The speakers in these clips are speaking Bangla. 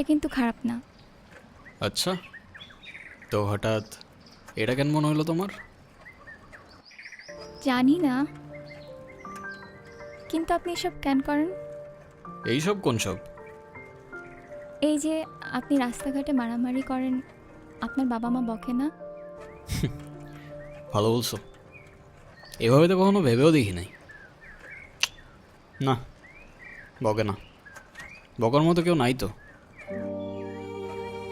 কিন্তু খারাপ না। আচ্ছা, তো হঠাৎ এটা কেন মনে হলো তোমার? জানি না, কিন্তু আপনি এসব কেন করেন? এইসব কোন সব? এই যে আপনি রাস্তাঘাটে মারামারি করেন, আপনার বাবা মা বকে না? ভালো বলছো, এভাবে তো কখনো ভেবেও দেখি নাই। না, বকে না, বকার মতো কেউ নাই তো।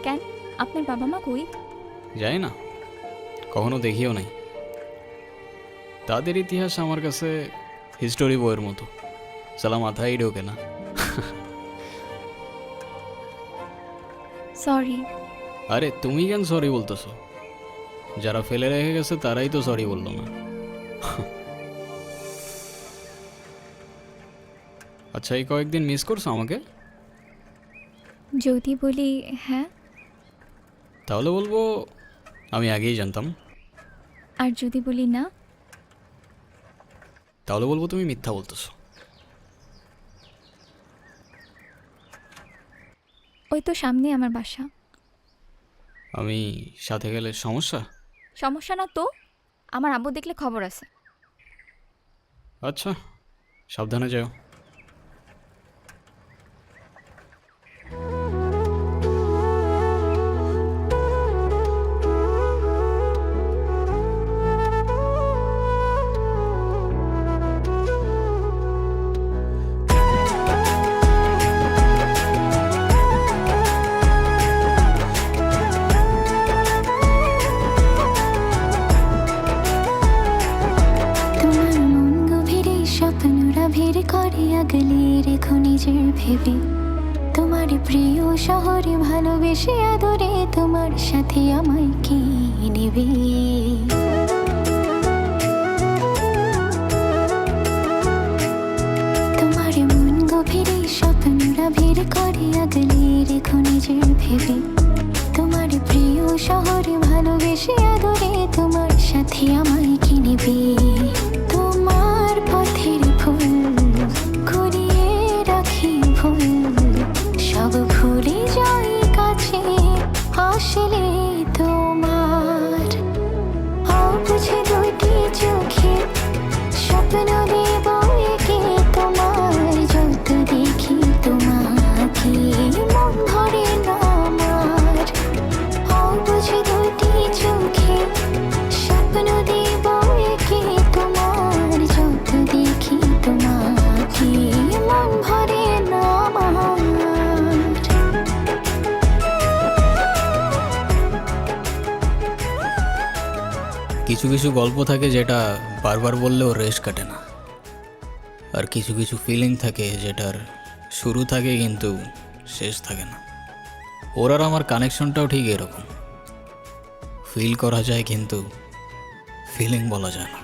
কেন, আপনার বাবা মা কই? জানি না, কখনো দেখিও নাই। তাদের ইতিহাস আমার কাছে হিস্টোরি বইয়ের মতো, সালা মাথায় ঢোকে না। সরি। আরে তুমি কেন সরি বলতেছো? যারা ফেলে রেখে গেছে তারাই তো সরি বললো না। আচ্ছা, এই কয়েকদিন মিস করছো আমাকে? যদি বলি হ্যাঁ, তাহলে বলবো আমি আগেই জানতাম। আর যদি বলি না, তাহলে বলবো তুমি মিথ্যা বলতেছো। ওই তো সামনে আমার বাসা। আমি সাথে গেলে সমস্যা? সমস্যা না তো, আমার আব্বু দেখলে খবর আছে। আচ্ছা, সাবধানে যাও। তোমার মন গভীরে স্বপ্নরা ভিড় করে আগলে রেখো নিজের ভেবে, তোমার প্রিয় শহরে ভালোবেসে আদরে তোমার সাথে আমায় কি নেবে? তোমার মন গভীরে স্বপ্নরা ভিড় করে আগলে রেখো নিজের ভেবে, তোমার প্রিয় শহরে ভালোবেসে আদরে তোমার সাথে আমায় কি নেবে? তোমার পথের ফুল কুড়িয়ে রাখি ভুল, সব ভুলে যাই কাছে আসলে তোমার। অবুঝে দুটি চোখে স্বপ্ন দেব একে তোমার, যত দেখি তোমাকে মন ভরে না আমার। অবুঝে দুটি চোখে স্বপ্ন দেব একে তোমার, যত দেখি তোমাকে মন ভরে না আমার। কিছু কিছু গল্প থাকে যেটা বারবার বললেও রেশ কাটে না, আর কিছু কিছু ফিলিং থাকে যেটার শুরু থাকে কিন্তু শেষ থাকে না। ওর আর আমার কানেকশনটাও ঠিক এরকম, ফিল করা যায় কিন্তু ফিলিং বলা যায় না।